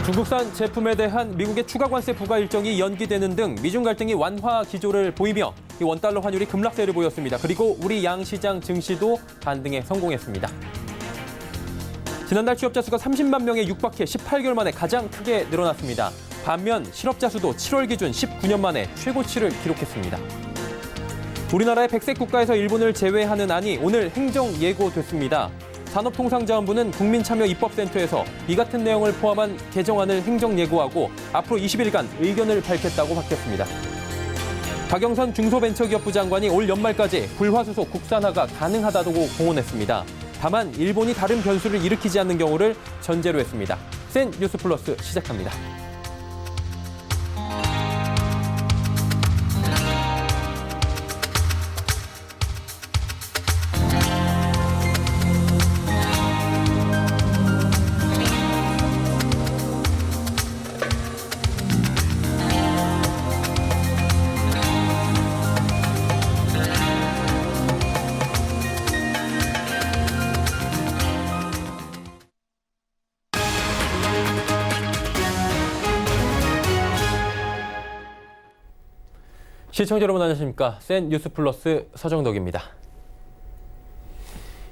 중국산 제품에 대한 미국의 추가 관세 부과 일정이 연기되는 등 미중 갈등이 완화 기조를 보이며 이 원달러 환율이 급락세를 보였습니다. 그리고 우리 양시장 증시도 반등에 성공했습니다. 지난달 취업자 수가 30만 명에 육박해 18개월 만에 가장 크게 늘어났습니다. 반면 실업자 수도 7월 기준 19년 만에 최고치를 기록했습니다. 우리나라의 백색 국가에서 일본을 제외하는 안이 오늘 행정 예고됐습니다. 산업통상자원부는 국민참여입법센터에서 이 같은 내용을 포함한 개정안을 행정 예고하고 앞으로 20일간 의견을 밝혔다고 밝혔습니다. 박영선 중소벤처기업부 장관이 올 연말까지 불화수소 국산화가 가능하다고 공언했습니다. 다만 일본이 다른 변수를 일으키지 않는 경우를 전제로 했습니다. 센 뉴스 플러스 시작합니다. 시청자 여러분 안녕하십니까. 센 뉴스 플러스 서정덕입니다.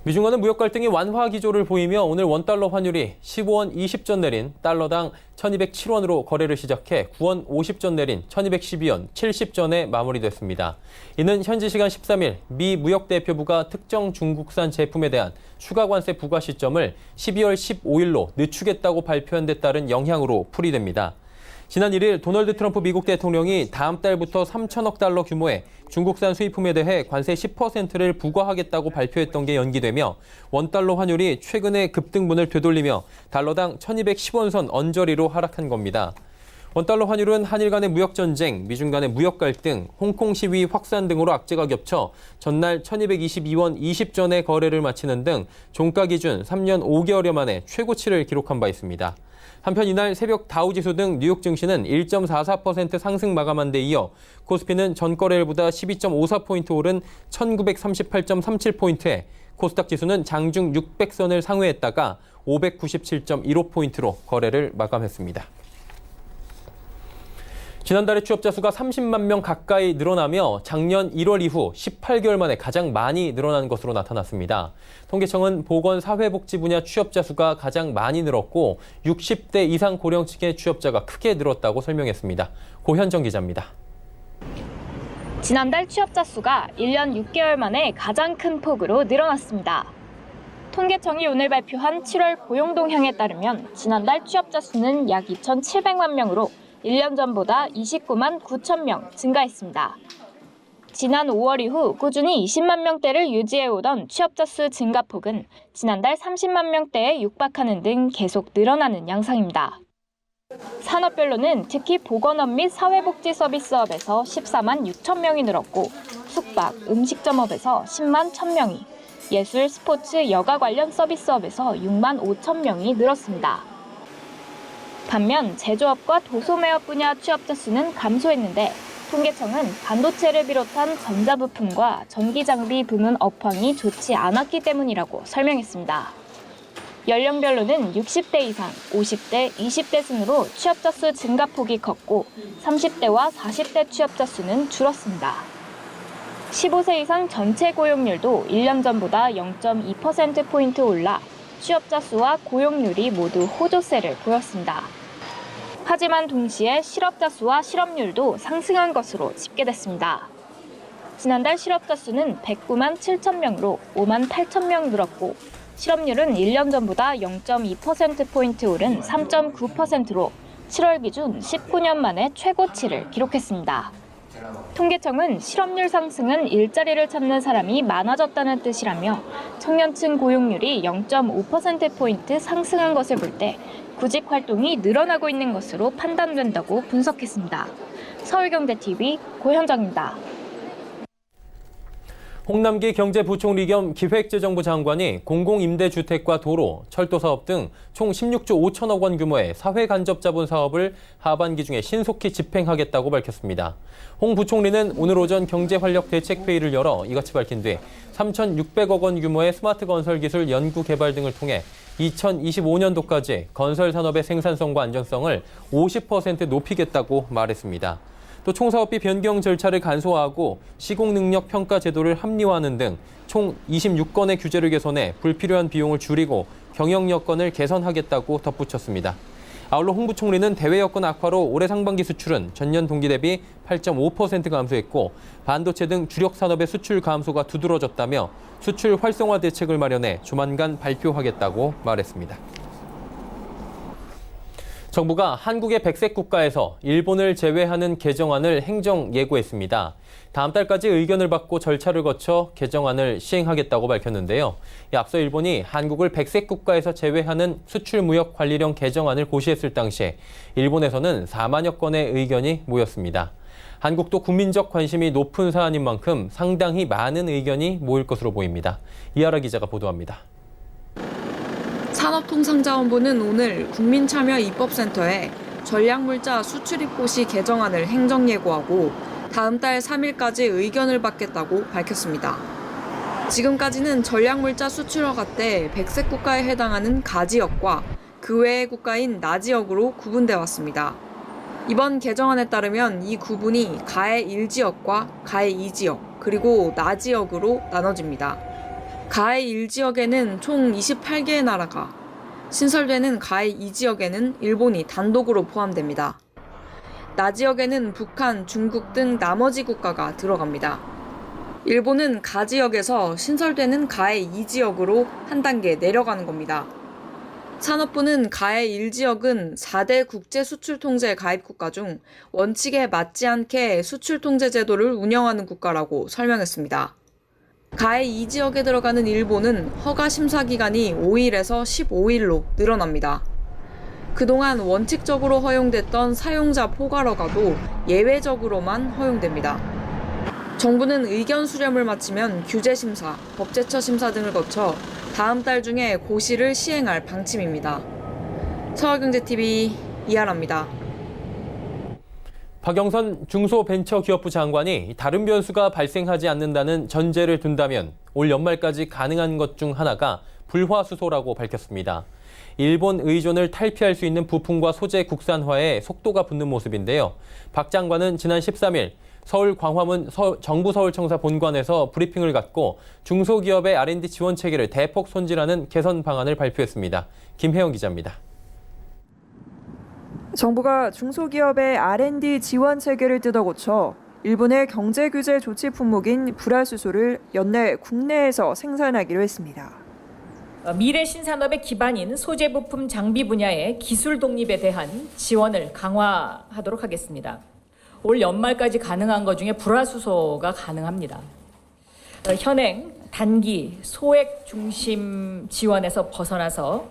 미중 간의 무역 갈등이 완화 기조를 보이며 오늘 원달러 환율이 15원 20전 내린 달러당 1207원으로 거래를 시작해 9원 50전 내린 1212원 70전에 마무리됐습니다. 이는 현지 시간 13일 미 무역대표부가 특정 중국산 제품에 대한 추가 관세 부과 시점을 12월 15일로 늦추겠다고 발표한 데 따른 영향으로 풀이됩니다. 지난 1일 도널드 트럼프 미국 대통령이 다음 달부터 3천억 달러 규모의 중국산 수입품에 대해 관세 10%를 부과하겠다고 발표했던 게 연기되며 원달러 환율이 최근에 급등분을 되돌리며 달러당 1210원 선 언저리로 하락한 겁니다. 원달러 환율은 한일 간의 무역 전쟁, 미중 간의 무역 갈등, 홍콩 시위 확산 등으로 악재가 겹쳐 전날 1222원 20전에 거래를 마치는 등 종가 기준 3년 5개월여 만에 최고치를 기록한 바 있습니다. 한편 이날 새벽 다우지수 등 뉴욕 증시는 1.44% 상승 마감한 데 이어 코스피는 전 거래일보다 12.54포인트 오른 1938.37포인트에 코스닥 지수는 장중 600선을 상회했다가 597.15포인트로 거래를 마감했습니다. 지난달에 취업자 수가 30만 명 가까이 늘어나며 작년 1월 이후 18개월 만에 가장 많이 늘어난 것으로 나타났습니다. 통계청은 보건사회복지 분야 취업자 수가 가장 많이 늘었고 60대 이상 고령층의 취업자가 크게 늘었다고 설명했습니다. 고현정 기자입니다. 지난달 취업자 수가 1년 6개월 만에 가장 큰 폭으로 늘어났습니다. 통계청이 오늘 발표한 7월 고용 동향에 따르면 지난달 취업자 수는 약 2,700만 명으로 1년 전보다 29만 9천 명 증가했습니다. 지난 5월 이후 꾸준히 20만 명대를 유지해오던 취업자 수 증가폭은 지난달 30만 명대에 육박하는 등 계속 늘어나는 양상입니다. 산업별로는 특히 보건업 및 사회복지 서비스업에서 14만 6천 명이 늘었고 숙박, 음식점업에서 10만 1천 명이, 예술, 스포츠, 여가 관련 서비스업에서 6만 5천 명이 늘었습니다. 반면 제조업과 도소매업 분야 취업자 수는 감소했는데 통계청은 반도체를 비롯한 전자부품과 전기장비 부문 업황이 좋지 않았기 때문이라고 설명했습니다. 연령별로는 60대 이상, 50대, 20대 순으로 취업자 수 증가폭이 컸고 30대와 40대 취업자 수는 줄었습니다. 15세 이상 전체 고용률도 1년 전보다 0.2%포인트 올라 취업자 수와 고용률이 모두 호조세를 보였습니다. 하지만 동시에 실업자 수와 실업률도 상승한 것으로 집계됐습니다. 지난달 실업자 수는 109만 7천 명으로 5만 8천 명 늘었고 실업률은 1년 전보다 0.2%포인트 오른 3.9%로 7월 기준 19년 만에 최고치를 기록했습니다. 통계청은 실업률 상승은 일자리를 찾는 사람이 많아졌다는 뜻이라며 청년층 고용률이 0.5%포인트 상승한 것을 볼 때 구직 활동이 늘어나고 있는 것으로 판단된다고 분석했습니다. 서울경제TV 고현정입니다. 홍남기 경제부총리 겸 기획재정부 장관이 공공임대주택과 도로, 철도사업 등 총 16조 5천억 원 규모의 사회간접자본 사업을 하반기 중에 신속히 집행하겠다고 밝혔습니다. 홍 부총리는 오늘 오전 경제활력대책회의를 열어 이같이 밝힌 뒤 3,600억 원 규모의 스마트 건설 기술 연구 개발 등을 통해 2025년도까지 건설 산업의 생산성과 안정성을 50% 높이겠다고 말했습니다. 또 총사업비 변경 절차를 간소화하고 시공능력 평가 제도를 합리화하는 등 총 26건의 규제를 개선해 불필요한 비용을 줄이고 경영 여건을 개선하겠다고 덧붙였습니다. 아울러 홍 부총리는 대외 여건 악화로 올해 상반기 수출은 전년 동기 대비 8.5% 감소했고 반도체 등 주력 산업의 수출 감소가 두드러졌다며 수출 활성화 대책을 마련해 조만간 발표하겠다고 말했습니다. 정부가 한국의 백색 국가에서 일본을 제외하는 개정안을 행정 예고했습니다. 다음 달까지 의견을 받고 절차를 거쳐 개정안을 시행하겠다고 밝혔는데요. 앞서 일본이 한국을 백색 국가에서 제외하는 수출무역 관리령 개정안을 고시했을 당시에 일본에서는 4만여 건의 의견이 모였습니다. 한국도 국민적 관심이 높은 사안인 만큼 상당히 많은 의견이 모일 것으로 보입니다. 이하라 기자가 보도합니다. 산업통상자원부는 오늘 국민참여입법센터에 전략물자 수출입고시 개정안을 행정예고하고 다음 달 3일까지 의견을 받겠다고 밝혔습니다. 지금까지는 전략물자 수출허가 때 백색 국가에 해당하는 가지역과 그 외의 국가인 나지역으로 구분돼 왔습니다. 이번 개정안에 따르면 이 구분이 가해 1지역과 가해 2지역, 그리고 나지역으로 나눠집니다. 가해 1지역에는 총 28개의 나라가, 신설되는 가해 2지역에는 일본이 단독으로 포함됩니다. 나지역에는 북한, 중국 등 나머지 국가가 들어갑니다. 일본은 가지역에서 신설되는 가해 2지역으로 한 단계 내려가는 겁니다. 산업부는 가해 1지역은 4대 국제수출통제 가입 국가 중 원칙에 맞지 않게 수출통제 제도를 운영하는 국가라고 설명했습니다. 가해 2지역에 들어가는 일본은 허가 심사 기간이 5일에서 15일로 늘어납니다. 그동안 원칙적으로 허용됐던 사용자 포괄허가도 예외적으로만 허용됩니다. 정부는 의견 수렴을 마치면 규제 심사, 법제처 심사 등을 거쳐 다음 달 중에 고시를 시행할 방침입니다. 서울경제TV 이하라입니다. 박영선 중소벤처기업부 장관이 다른 변수가 발생하지 않는다는 전제를 둔다면 올 연말까지 가능한 것 중 하나가 불화수소라고 밝혔습니다. 일본 의존을 탈피할 수 있는 부품과 소재 국산화에 속도가 붙는 모습인데요. 박 장관은 지난 13일 서울 광화문 정부 서울청사 본관에서 브리핑을 갖고 중소기업의 R&D 지원 체계를 대폭 손질하는 개선 방안을 발표했습니다. 김혜영 기자입니다. 정부가 중소기업의 R&D 지원 체계를 뜯어고쳐 일본의 경제규제 조치 품목인 불화수소를 연내 국내에서 생산하기로 했습니다. 미래 신산업의 기반인 소재 부품 장비 분야의 기술 독립에 대한 지원을 강화하도록 하겠습니다. 올 연말까지 가능한 것 중에 불화수소가 가능합니다. 현행 단기 소액 중심 지원에서 벗어나서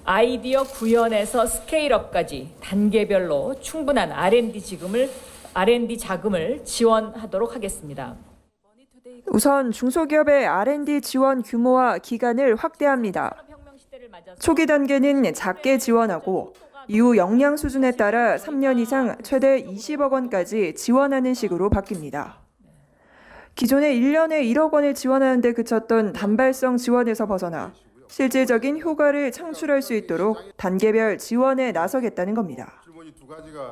아이디어 구현에서 스케일업까지 단계별로 충분한 R&D 자금을 지원하도록 하겠습니다. 우선 중소기업의 R&D 지원 규모와 기간을 확대합니다. 초기 단계는 작게 지원하고 이후 역량 수준에 따라 3년 이상 최대 20억 원까지 지원하는 식으로 바뀝니다. 기존에 1년에 1억 원을 지원하는 데 그쳤던 단발성 지원에서 벗어나 실질적인 효과를 창출할 수 있도록 단계별 지원에 나서겠다는 겁니다.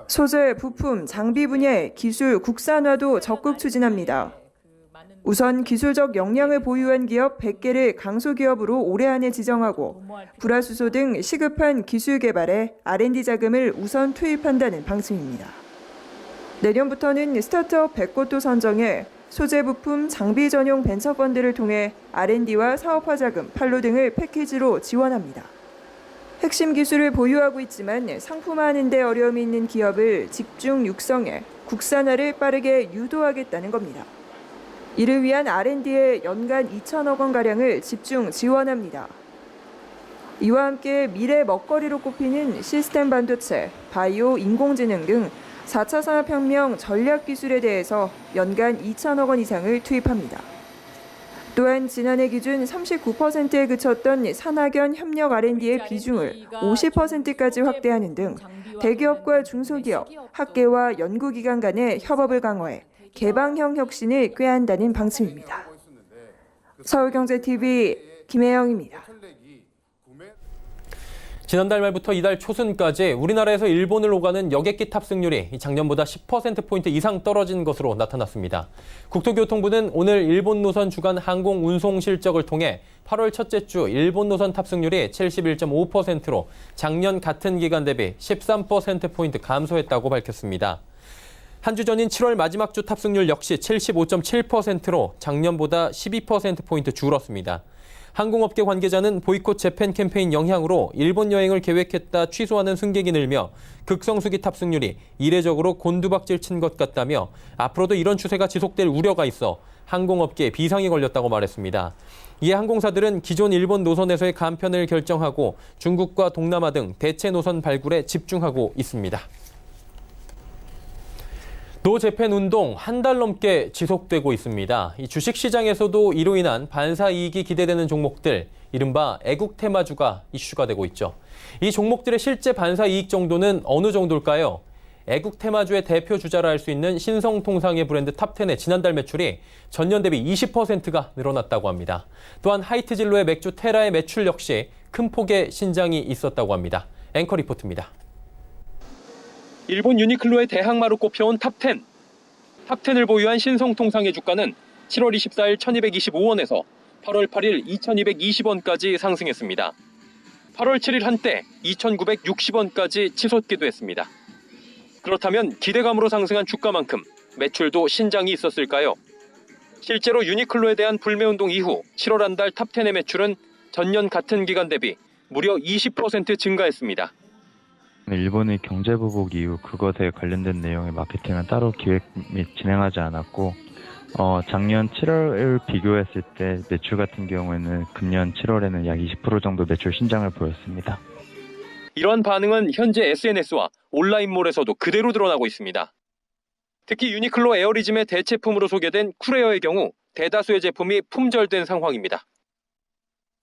소재, 부품, 장비 분야의 기술 국산화도 적극 추진합니다. 우선 기술적 역량을 보유한 기업 100개를 강소기업으로 올해 안에 지정하고 불화수소 등 시급한 기술 개발에 R&D 자금을 우선 투입한다는 방침입니다. 내년부터는 스타트업 100곳도 선정해 소재 부품 장비 전용 벤처펀드를 통해 R&D와 사업화 자금, 판로 등을 패키지로 지원합니다. 핵심 기술을 보유하고 있지만 상품화하는 데 어려움이 있는 기업을 집중 육성해 국산화를 빠르게 유도하겠다는 겁니다. 이를 위한 R&D에 연간 2천억 원가량을 집중 지원합니다. 이와 함께 미래 먹거리로 꼽히는 시스템 반도체, 바이오, 인공지능 등 4차 산업혁명 전략 기술에 대해서 연간 2천억 원 이상을 투입합니다. 또한 지난해 기준 39%에 그쳤던 산학연 협력 R&D의 비중을 50%까지 확대하는 등 대기업과 중소기업, 학계와 연구기관 간의 협업을 강화해 개방형 혁신을 꾀한다는 방침입니다. 서울경제TV 김혜영입니다. 지난달 말부터 이달 초순까지 우리나라에서 일본을 오가는 여객기 탑승률이 작년보다 10%포인트 이상 떨어진 것으로 나타났습니다. 국토교통부는 오늘 일본 노선 주간 항공 운송 실적을 통해 8월 첫째 주 일본 노선 탑승률이 71.5%로 작년 같은 기간 대비 13%포인트 감소했다고 밝혔습니다. 한 주 전인 7월 마지막 주 탑승률 역시 75.7%로 작년보다 12%포인트 줄었습니다. 항공업계 관계자는 보이콧 재팬 캠페인 영향으로 일본 여행을 계획했다 취소하는 승객이 늘며 극성수기 탑승률이 이례적으로 곤두박질 친 것 같다며 앞으로도 이런 추세가 지속될 우려가 있어 항공업계에 비상이 걸렸다고 말했습니다. 이에 항공사들은 기존 일본 노선에서의 감편을 결정하고 중국과 동남아 등 대체 노선 발굴에 집중하고 있습니다. 노재팬 운동 한 달 넘게 지속되고 있습니다. 이 주식시장에서도 이로 인한 반사 이익이 기대되는 종목들, 이른바 애국 테마주가 이슈가 되고 있죠. 이 종목들의 실제 반사 이익 정도는 어느 정도일까요? 애국 테마주의 대표 주자라 할 수 있는 신성통상의 브랜드 탑10의 지난달 매출이 전년 대비 20%가 늘어났다고 합니다. 또한 하이트진로의 맥주 테라의 매출 역시 큰 폭의 신장이 있었다고 합니다. 앵커 리포트입니다. 일본 유니클로의 대항마로 꼽혀온 탑10. 탑10을 보유한 신성통상의 주가는 7월 24일 1225원에서 8월 8일 2220원까지 상승했습니다. 8월 7일 한때 2960원까지 치솟기도 했습니다. 그렇다면 기대감으로 상승한 주가만큼 매출도 신장이 있었을까요? 실제로 유니클로에 대한 불매운동 이후 7월 한 달 탑10의 매출은 전년 같은 기간 대비 무려 20% 증가했습니다. 일본의 경제 보복 이후 그것에 관련된 내용의 마케팅은 따로 기획 및 진행하지 않았고 작년 7월을 비교했을 때 매출 같은 경우에는 금년 7월에는 약 20% 정도 매출 신장을 보였습니다. 이러한 반응은 현재 SNS와 온라인몰에서도 그대로 드러나고 있습니다. 특히 유니클로 에어리즘의 대체품으로 소개된 쿨에어의 경우 대다수의 제품이 품절된 상황입니다.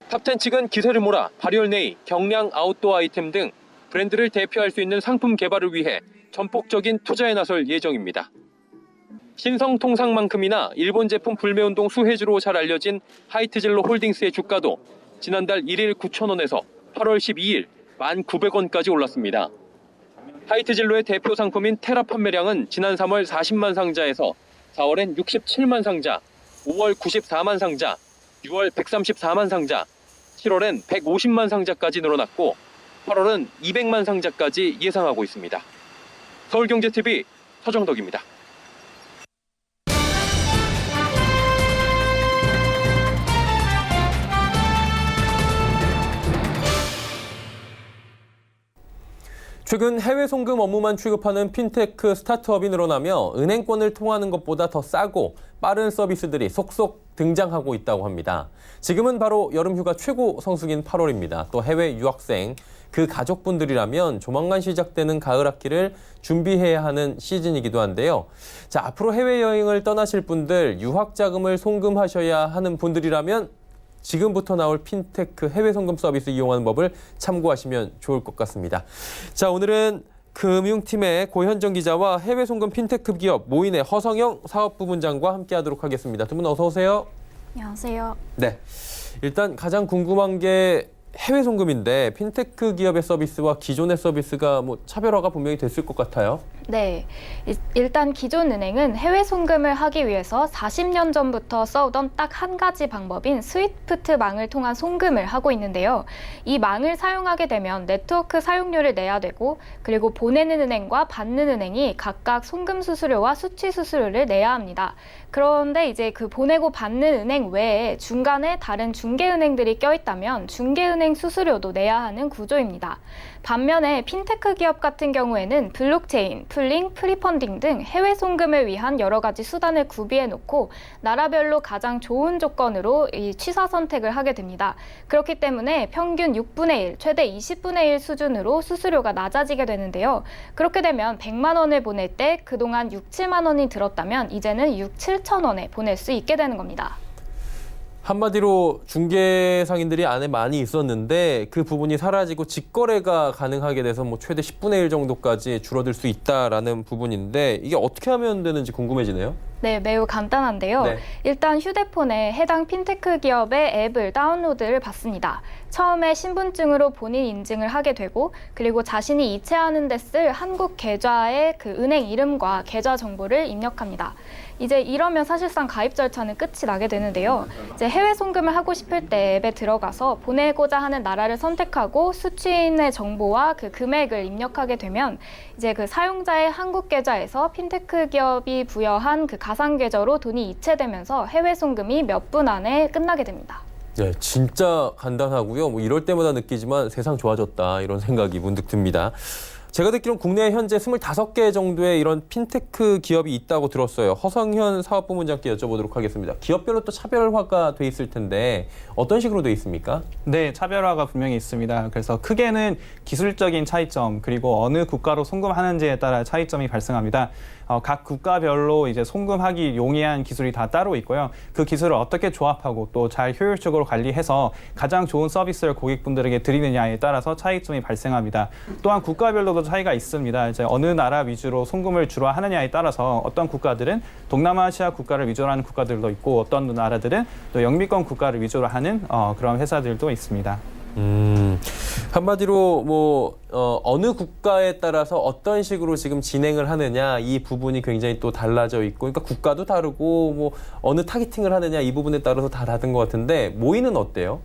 탑10 측은 기세를 몰아 발열네이, 경량 아웃도어 아이템 등 브랜드를 대표할 수 있는 상품 개발을 위해 전폭적인 투자에 나설 예정입니다. 신성통상만큼이나 일본 제품 불매운동 수혜주로 잘 알려진 하이트진로 홀딩스의 주가도 지난달 1일 9,000원에서 8월 12일 1,900원까지 올랐습니다. 하이트진로의 대표 상품인 테라 판매량은 지난 3월 40만 상자에서 4월엔 67만 상자, 5월 94만 상자, 6월 134만 상자, 7월엔 150만 상자까지 늘어났고 8월은 200만 상자까지 예상하고 있습니다. 서울경제TV 서정덕입니다. 최근 해외 송금 업무만 취급하는 핀테크 스타트업이 늘어나며 은행권을 통하는 것보다 더 싸고 빠른 서비스들이 속속 등장하고 있다고 합니다. 지금은 바로 여름휴가 최고 성수기인 8월입니다. 또 해외 유학생, 그 가족분들이라면 조만간 시작되는 가을 학기를 준비해야 하는 시즌이기도 한데요. 자, 앞으로 해외여행을 떠나실 분들, 유학 자금을 송금하셔야 하는 분들이라면 지금부터 나올 핀테크 해외 송금 서비스 이용하는 법을 참고하시면 좋을 것 같습니다. 자, 오늘은 금융팀의 고현정 기자와 해외 송금 핀테크 기업 모인의 허성영 사업부분장과 함께하도록 하겠습니다. 두 분 어서 오세요. 안녕하세요. 네, 일단 가장 궁금한 게 해외 송금인데 핀테크 기업의 서비스와 기존의 서비스가 차별화가 분명히 됐을 것 같아요. 네, 일단 기존 은행은 해외 송금을 하기 위해서 40년 전부터 써오던 딱 한 가지 방법인 스위프트 망을 통한 송금을 하고 있는데요. 이 망을 사용하게 되면 네트워크 사용료를 내야 되고, 그리고 보내는 은행과 받는 은행이 각각 송금 수수료와 수취 수수료를 내야 합니다. 그런데 이제 그 보내고 받는 은행 외에 중간에 다른 중개은행들이 껴있다면 중개은행 수수료도 내야 하는 구조입니다. 반면에 핀테크 기업 같은 경우에는 블록체인, 풀링, 프리펀딩 등 해외 송금을 위한 여러 가지 수단을 구비해 놓고 나라별로 가장 좋은 조건으로 이 취사 선택을 하게 됩니다. 그렇기 때문에 평균 6분의 1, 최대 20분의 1 수준으로 수수료가 낮아지게 되는데요. 그렇게 되면 100만 원을 보낼 때 그동안 6, 7만 원이 들었다면 이제는 6, 7천 원에 보낼 수 있게 되는 겁니다. 한마디로 중개 상인들이 안에 많이 있었는데 그 부분이 사라지고 직거래가 가능하게 돼서 최대 10분의 1 정도까지 줄어들 수 있다라는 부분인데 이게 어떻게 하면 되는지 궁금해지네요. 네, 매우 간단한데요. 네. 일단 휴대폰에 해당 핀테크 기업의 앱을 다운로드를 받습니다. 처음에 신분증으로 본인 인증을 하게 되고 그리고 자신이 이체하는 데 쓸 한국 계좌의 그 은행 이름과 계좌 정보를 입력합니다. 이제 이러면 사실상 가입 절차는 끝이 나게 되는데요. 이제 해외 송금을 하고 싶을 때 앱에 들어가서 보내고자 하는 나라를 선택하고 수취인의 정보와 그 금액을 입력하게 되면 이제 그 사용자의 한국 계좌에서 핀테크 기업이 부여한 그 가상 계좌로 돈이 이체되면서 해외 송금이 몇 분 안에 끝나게 됩니다. 네, 진짜 간단하고요. 뭐 이럴 때마다 느끼지만 세상 좋아졌다 이런 생각이 문득 듭니다. 제가 듣기로는 국내에 현재 25개 정도의 이런 핀테크 기업이 있다고 들었어요. 허성현 사업부문장께 여쭤보도록 하겠습니다. 기업별로 또 차별화가 돼 있을 텐데 어떤 식으로 돼 있습니까? 네, 차별화가 분명히 있습니다. 그래서 크게는 기술적인 차이점 그리고 어느 국가로 송금하는지에 따라 차이점이 발생합니다. 각 국가별로 이제 송금하기 용이한 기술이 다 따로 있고요. 그 기술을 어떻게 조합하고 또 잘 효율적으로 관리해서 가장 좋은 서비스를 고객분들에게 드리느냐에 따라서 차이점이 발생합니다. 또한 국가별로도 차이가 있습니다. 이제 어느 나라 위주로 송금을 주로 하느냐에 따라서 어떤 국가들은 동남아시아 국가를 위주로 하는 국가들도 있고 어떤 나라들은 또 영미권 국가를 위주로 하는 그런 회사들도 있습니다. 한마디로 뭐 어느 국가에 따라서 어떤 식으로 지금 진행을 하느냐 이 부분이 굉장히 또 달라져 있고, 그러니까 국가도 다르고 뭐 어느 타겟팅을 하느냐 이 부분에 따라서 다 다른 것 같은데 모이는 어때요?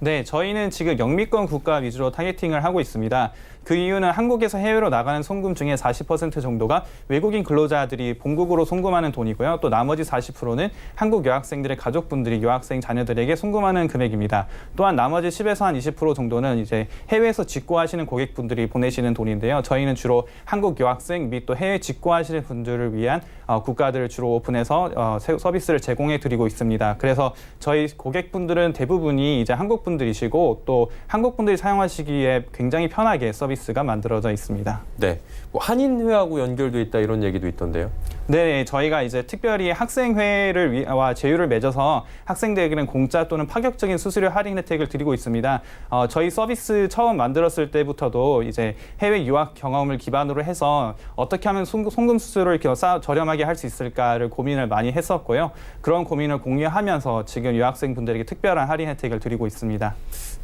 네, 저희는 지금 영미권 국가 위주로 타겟팅을 하고 있습니다. 그 이유는 한국에서 해외로 나가는 송금 중에 40% 정도가 외국인 근로자들이 본국으로 송금하는 돈이고요. 또 나머지 40%는 한국 여학생들의 가족분들이 유학생 자녀들에게 송금하는 금액입니다. 또한 나머지 10에서 한 20% 정도는 이제 해외에서 직구하시는 고객분들이 보내시는 돈인데요. 저희는 주로 한국 유학생 및 또 해외 직구하시는 분들을 위한 국가들을 주로 오픈해서 서비스를 제공해 드리고 있습니다. 그래서 저희 고객분들은 대부분이 이제 한국 분들이시고 또 한국 분들이 사용하시기에 굉장히 편하게 서비스가 만들어져 있습니다. 네, 뭐 한인회하고 연결돼 있다 이런 얘기도 있던데요. 네, 저희가 이제 특별히 학생회와 제휴를 맺어서 학생들에게는 공짜 또는 파격적인 수수료 할인 혜택을 드리고 있습니다. 저희 서비스 처음 만들었을 때부터도 이제 해외 유학 경험을 기반으로 해서 어떻게 하면 송금 수수료를 이렇게 저렴하게 할 수 있을까를 고민을 많이 했었고요. 그런 고민을 공유하면서 지금 유학생분들에게 특별한 할인 혜택을 드리고 있습니다.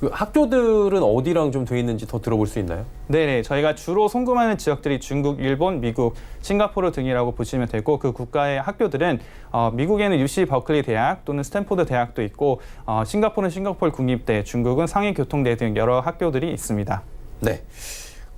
그 학교들은 어디랑 좀 돼 있는지 더 들어볼 수 있나요? 네, 저희가 주로 송금하는 지역들이 중국, 일본, 미국, 싱가포르 등이라고 보시면 되고 그 국가의 학교들은 미국에는 UC 버클리 대학 또는 스탠포드 대학도 있고 싱가포르는 싱가포르 국립대, 중국은 상해교통대 등 여러 학교들이 있습니다. 네.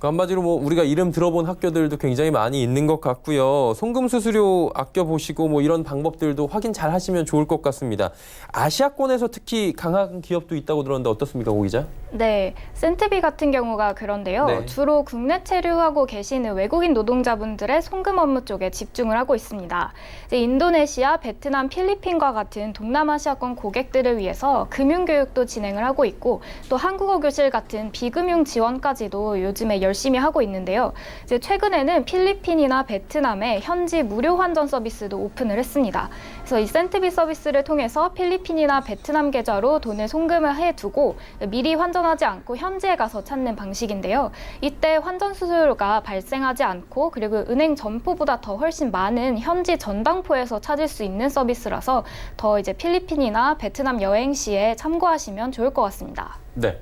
한마디로 뭐 우리가 이름 들어본 학교들도 굉장히 많이 있는 것 같고요. 송금 수수료 아껴보시고 뭐 이런 방법들도 확인 잘 하시면 좋을 것 같습니다. 아시아권에서 특히 강한 기업도 있다고 들었는데 어떻습니까, 고 기자? 네, 센트비 같은 경우가 그런데요. 네. 주로 국내 체류하고 계시는 외국인 노동자분들의 송금 업무 쪽에 집중을 하고 있습니다. 이제 인도네시아, 베트남, 필리핀과 같은 동남아시아권 고객들을 위해서 금융교육도 진행을 하고 있고 또 한국어 교실 같은 비금융 지원까지도 요즘에 열심히 하고 있는데요. 이제 최근에는 필리핀이나 베트남에 현지 무료 환전 서비스도 오픈을 했습니다. 그래서 이 센트비 서비스를 통해서 필리핀이나 베트남 계좌로 돈을 송금을 해두고 미리 환전하지 않고 현지에 가서 찾는 방식인데요. 이때 환전 수수료가 발생하지 않고 그리고 은행 점포보다 더 훨씬 많은 현지 전당포에서 찾을 수 있는 서비스라서 더 이제 필리핀이나 베트남 여행 시에 참고하시면 좋을 것 같습니다. 네.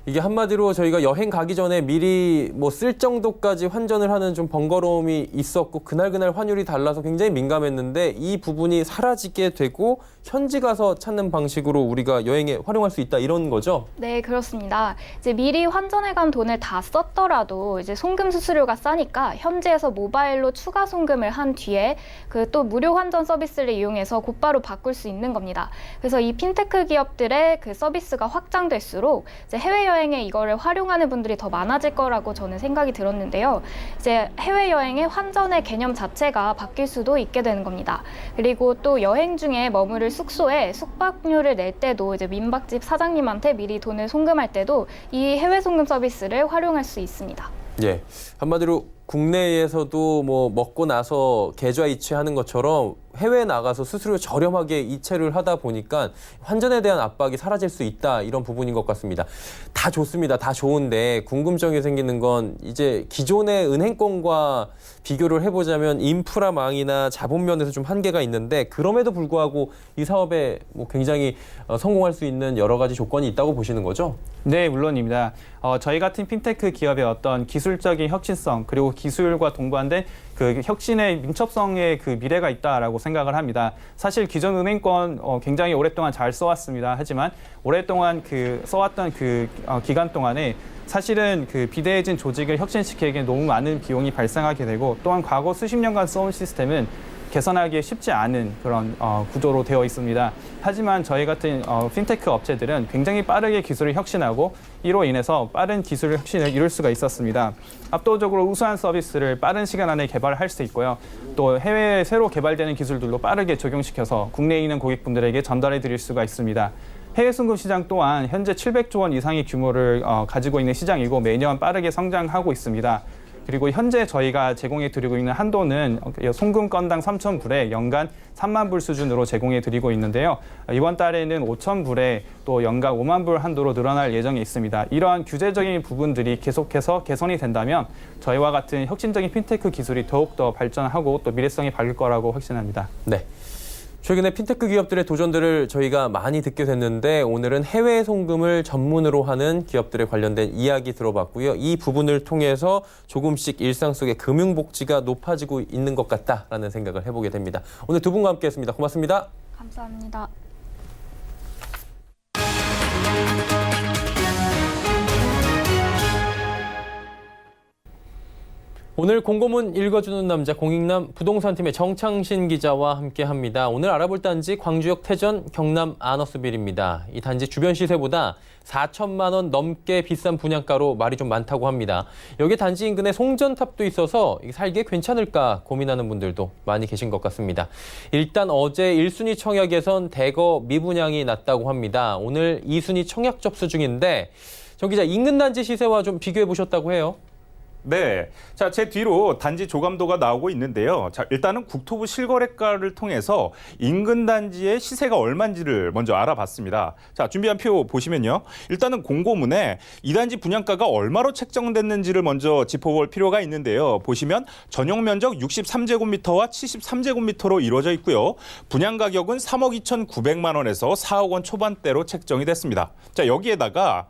이게 한마디로 저희가 여행 가기 전에 미리 뭐 쓸 정도까지 환전을 하는 좀 번거로움이 있었고 그날 환율이 달라서 굉장히 민감했는데 이 부분이 사라지게 되고 현지 가서 찾는 방식으로 우리가 여행에 활용할 수 있다 이런 거죠? 네, 그렇습니다. 이제 미리 환전해간 돈을 다 썼더라도 이제 송금 수수료가 싸니까 현지에서 모바일로 추가 송금을 한 뒤에 그 또 무료 환전 서비스를 이용해서 곧바로 바꿀 수 있는 겁니다. 그래서 이 핀테크 기업들의 그 서비스가 확장될수록 이제 해외여행에 이거를 활용하는 분들이 더 많아질 거라고 저는 생각이 들었는데요. 이제 해외여행의 환전의 개념 자체가 바뀔 수도 있게 되는 겁니다. 그리고 또 여행 중에 머무를 숙소에 숙박료를 낼 때도 이제 민박집 사장님한테 미리 돈을 송금할 때도 이 해외 송금 서비스를 활용할 수 있습니다. 예. 한마디로 국내에서도 뭐 먹고 나서 계좌 이체하는 것처럼 해외에 나가서 수수료 저렴하게 이체를 하다 보니까 환전에 대한 압박이 사라질 수 있다, 이런 부분인 것 같습니다. 다 좋습니다. 다 좋은데 궁금증이 생기는 건 이제 기존의 은행권과 비교를 해보자면 인프라망이나 자본면에서 좀 한계가 있는데 그럼에도 불구하고 이 사업에 뭐 굉장히 성공할 수 있는 여러 가지 조건이 있다고 보시는 거죠? 네, 물론입니다. 저희 같은 핀테크 기업의 어떤 기술적인 혁신성 그리고 기술과 동반된 그 혁신의 민첩성의 그 미래가 있다라고 생각을 합니다. 사실 기존 은행권 굉장히 오랫동안 잘 써왔습니다. 하지만 오랫동안 그 써왔던 그 기간 동안에 사실은 그 비대해진 조직을 혁신시키기에 너무 많은 비용이 발생하게 되고, 또한 과거 수십 년간 써온 시스템은 개선하기 쉽지 않은 그런 구조로 되어 있습니다. 하지만 저희 같은 핀테크 업체들은 굉장히 빠르게 기술을 혁신하고 이로 인해서 빠른 기술 혁신을 이룰 수가 있었습니다. 압도적으로 우수한 서비스를 빠른 시간 안에 개발할 수 있고요. 또 해외에 새로 개발되는 기술들도 빠르게 적용시켜서 국내에 있는 고객분들에게 전달해 드릴 수가 있습니다. 해외 송금 시장 또한 현재 700조 원 이상의 규모를 가지고 있는 시장이고 매년 빠르게 성장하고 있습니다. 그리고 현재 저희가 제공해 드리고 있는 한도는 송금 건당 3,000불에 연간 3만 불 수준으로 제공해 드리고 있는데요. 이번 달에는 5,000불에 또 연간 5만 불 한도로 늘어날 예정에 있습니다. 이러한 규제적인 부분들이 계속해서 개선이 된다면 저희와 같은 혁신적인 핀테크 기술이 더욱더 발전하고 또 미래성이 밝을 거라고 확신합니다. 네. 최근에 핀테크 기업들의 도전들을 저희가 많이 듣게 됐는데 오늘은 해외 송금을 전문으로 하는 기업들에 관련된 이야기 들어봤고요. 이 부분을 통해서 조금씩 일상 속의 금융복지가 높아지고 있는 것 같다라는 생각을 해보게 됩니다. 오늘 두 분과 함께했습니다. 고맙습니다. 감사합니다. 오늘 공고문 읽어주는 남자 공익남 부동산팀의 정창신 기자와 함께합니다. 오늘 알아볼 단지 광주역 태전 경남 아너스빌입니다. 이 단지 주변 시세보다 4천만 원 넘게 비싼 분양가로 말이 좀 많다고 합니다. 여기 단지 인근에 송전탑도 있어서 살기에 괜찮을까 고민하는 분들도 많이 계신 것 같습니다. 일단 어제 1순위 청약에선 대거 미분양이 났다고 합니다. 오늘 2순위 청약 접수 중인데 정 기자, 인근 단지 시세와 좀 비교해 보셨다고 해요. 네. 자, 제 뒤로 단지 조감도가 나오고 있는데요. 자, 일단은 국토부 실거래가를 통해서 인근 단지의 시세가 얼마인지를 먼저 알아봤습니다. 자, 준비한 표 보시면요. 일단은 공고문에 이 단지 분양가가 얼마로 책정됐는지를 먼저 짚어볼 필요가 있는데요. 보시면 전용 면적 63제곱미터와 73제곱미터로 이루어져 있고요. 분양 가격은 3억 2,900만 원에서 4억 원 초반대로 책정이 됐습니다. 자, 여기에다가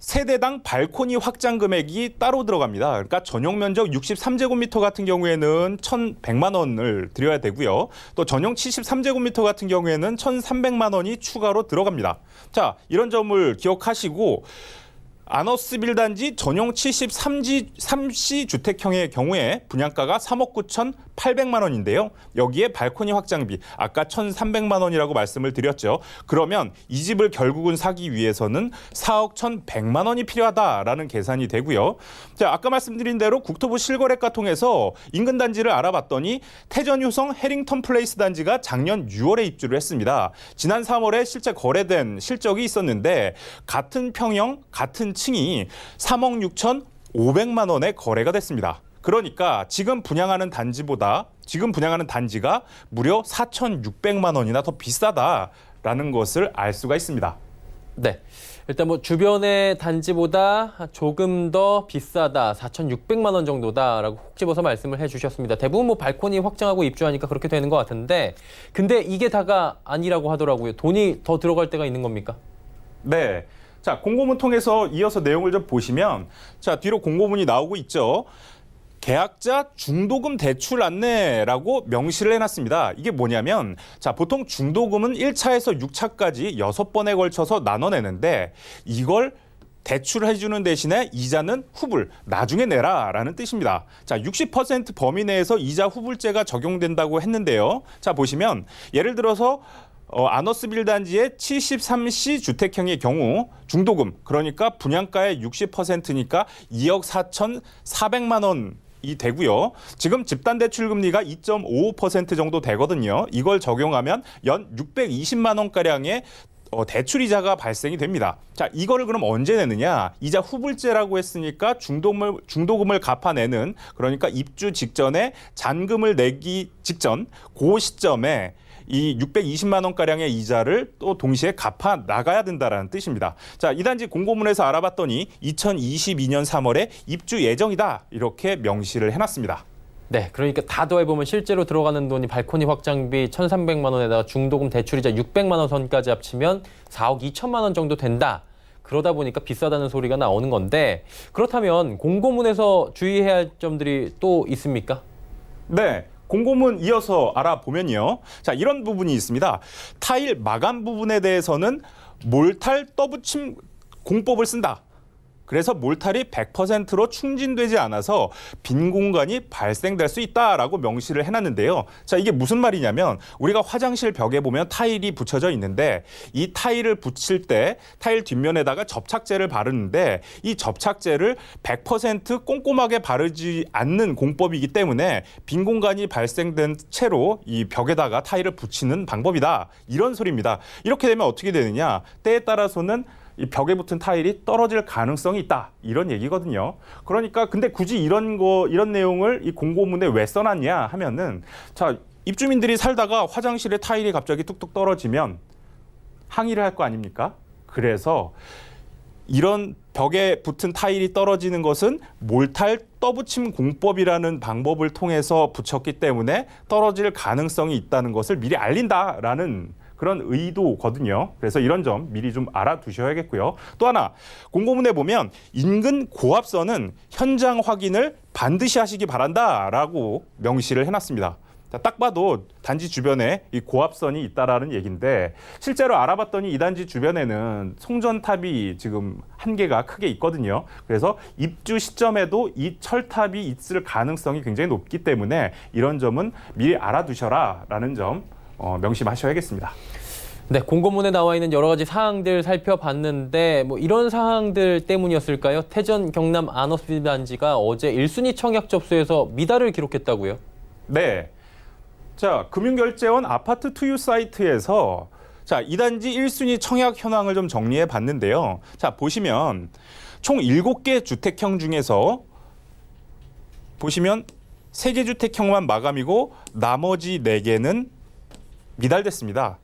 세대당 발코니 확장 금액이 따로 들어갑니다. 그러니까 전용 면적 63제곱미터 같은 경우에는 1,100만 원을 드려야 되고요. 또 전용 73제곱미터 같은 경우에는 1,300만 원이 추가로 들어갑니다. 자, 이런 점을 기억하시고 아너스빌 단지 전용 73C 주택형의 경우에 분양가가 3억 9,800만 원인데요. 여기에 발코니 확장비 아까 1,300만 원이라고 말씀을 드렸죠. 그러면 이 집을 결국은 사기 위해서는 4억 1,100만 원이 필요하다라는 계산이 되고요. 자, 아까 말씀드린 대로 국토부 실거래가 통해서 인근 단지를 알아봤더니 태전효성 해링턴 플레이스 단지가 작년 6월에 입주를 했습니다. 지난 3월에 실제 거래된 실적이 있었는데 같은 평형, 같은 층이 3억 6,500만 원에 거래가 됐습니다. 그러니까 지금 분양하는 단지가 무려 4,600만 원이나 더 비싸다라는 것을 알 수가 있습니다. 네. 일단 뭐 주변의 단지보다 조금 더 비싸다, 4,600만 원 정도다라고 콕 집어서 말씀을 해주셨습니다. 대부분 뭐 발코니 확장하고 입주하니까 그렇게 되는 것 같은데, 근데 이게 다가 아니라고 하더라고요. 돈이 더 들어갈 때가 있는 겁니까? 네. 자, 공고문 통해서 이어서 내용을 좀 보시면, 자, 뒤로 공고문이 나오고 있죠. 계약자 중도금 대출 안내라고 명시를 해놨습니다. 이게 뭐냐면, 자, 보통 중도금은 1차에서 6차까지 6번에 걸쳐서 나눠내는데 이걸 대출해주는 대신에 이자는 후불, 나중에 내라라는 뜻입니다. 자, 60% 범위 내에서 이자 후불제가 적용된다고 했는데요. 자, 보시면 예를 들어서 아너스빌 단지의 73C 주택형의 경우 중도금, 그러니까 분양가의 60%니까 2억 4,400만 원이 되고요. 지금 집단대출금리가 2.55% 정도 되거든요. 이걸 적용하면 연 620만 원가량의 대출이자가 발생이 됩니다. 자, 이거를 그럼 언제 내느냐? 이자 후불제라고 했으니까 중도금을 갚아내는, 그러니까 입주 직전에 잔금을 내기 직전 그 시점에 이 620만 원가량의 이자를 또 동시에 갚아 나가야 된다라는 뜻입니다. 자, 이 단지 공고문에서 알아봤더니 2022년 3월에 입주 예정이다, 이렇게 명시를 해놨습니다. 네, 그러니까 다 더해보면 실제로 들어가는 돈이 발코니 확장비 1,300만 원에다가 중도금 대출이자 600만 원 선까지 합치면 4억 2천만 원 정도 된다. 그러다 보니까 비싸다는 소리가 나오는 건데, 그렇다면 공고문에서 주의해야 할 점들이 또 있습니까? 네. 공고문 이어서 알아보면요. 자, 이런 부분이 있습니다. 타일 마감 부분에 대해서는 몰탈 떠붙임 공법을 쓴다. 그래서 몰탈이 100%로 충진되지 않아서 빈 공간이 발생될 수 있다라고 명시를 해놨는데요. 자, 이게 무슨 말이냐면 우리가 화장실 벽에 보면 타일이 붙여져 있는데 이 타일을 붙일 때 타일 뒷면에다가 접착제를 바르는데 이 접착제를 100% 꼼꼼하게 바르지 않는 공법이기 때문에 빈 공간이 발생된 채로 이 벽에다가 타일을 붙이는 방법이다. 이런 소리입니다. 이렇게 되면 어떻게 되느냐? 때에 따라서는 이 벽에 붙은 타일이 떨어질 가능성이 있다, 이런 얘기거든요. 그러니까 근데 굳이 이런 내용을 이 공고문에 왜 써놨냐 하면은, 자, 입주민들이 살다가 화장실에 타일이 갑자기 뚝뚝 떨어지면 항의를 할 거 아닙니까? 그래서 이런 벽에 붙은 타일이 떨어지는 것은 몰탈 떠붙임 공법이라는 방법을 통해서 붙였기 때문에 떨어질 가능성이 있다는 것을 미리 알린다라는 그런 의도거든요. 그래서 이런 점 미리 좀 알아두셔야겠고요. 또 하나, 공고문에 보면 인근 고압선은 현장 확인을 반드시 하시기 바란다라고 명시를 해놨습니다. 딱 봐도 단지 주변에 이 고압선이 있다라는 얘기인데, 실제로 알아봤더니 이 단지 주변에는 송전탑이 지금 한 개가 크게 있거든요. 그래서 입주 시점에도 이 철탑이 있을 가능성이 굉장히 높기 때문에 이런 점은 미리 알아두셔라라는 점 명심하셔야겠습니다. 네, 공고문에 나와 있는 여러 가지 사항들 살펴봤는데 뭐 이런 사항들 때문이었을까요? 태전 경남 아너스빌 단지가 어제 1순위 청약 접수에서 미달을 기록했다고요? 네. 자, 금융결제원 아파트 투유 사이트에서 자, 이 단지 1순위 청약 현황을 좀 정리해 봤는데요. 자, 보시면 총 7개 주택형 중에서 보시면 3개 주택형만 마감이고 나머지 4개는 미달됐습니다.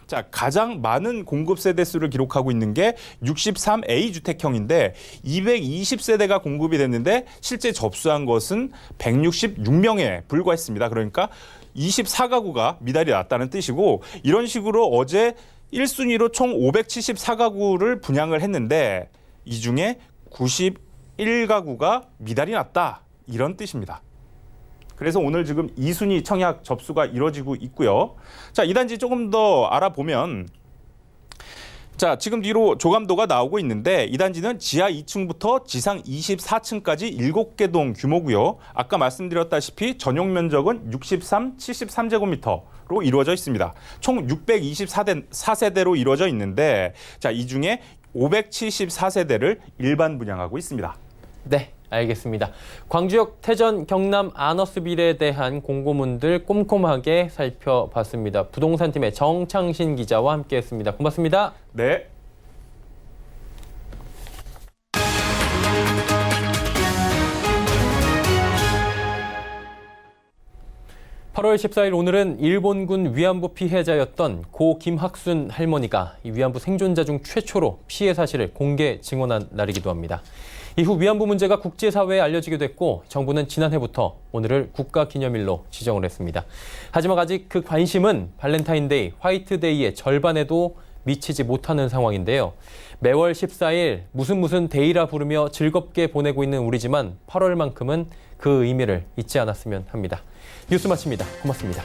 자, 가장 많은 공급 세대 수를 기록하고 있는 게 63A 주택형인데 220세대가 공급이 됐는데 실제 접수한 것은 166명에 불과했습니다. 그러니까 24가구가 미달이 났다는 뜻이고, 이런 식으로 어제 1순위로 총 574가구를 분양을 했는데 이 중에 91가구가 미달이 났다, 이런 뜻입니다. 그래서 오늘 지금 2순위 청약 접수가 이루어지고 있고요. 자, 이 단지 조금 더 알아보면, 자, 지금 뒤로 조감도가 나오고 있는데 이 단지는 지하 2층부터 지상 24층까지 7개 동 규모고요. 아까 말씀드렸다시피 전용 면적은 73제곱미터로 이루어져 있습니다. 총 624세대로 이루어져 있는데, 자, 이 중에 574세대를 일반 분양하고 있습니다. 네, 알겠습니다. 광주역 태전 경남 아너스빌에 대한 공고문들 꼼꼼하게 살펴봤습니다. 부동산팀의 정창신 기자와 함께했습니다. 고맙습니다. 네. (8월 14일) 오늘은 일본군 위안부 피해자였던 고 김학순 할머니가 이 위안부 생존자 중 최초로 피해 사실을 공개 증언한 날이기도 합니다. 이후 위안부 문제가 국제사회에 알려지게 됐고 정부는 지난해부터 오늘을 국가기념일로 지정을 했습니다. 하지만 아직 그 관심은 발렌타인데이, 화이트데이의 절반에도 미치지 못하는 상황인데요. 매월 14일 무슨 데이라 부르며 즐겁게 보내고 있는 우리지만 8월만큼은 그 의미를 잊지 않았으면 합니다. 뉴스 마칩니다. 고맙습니다.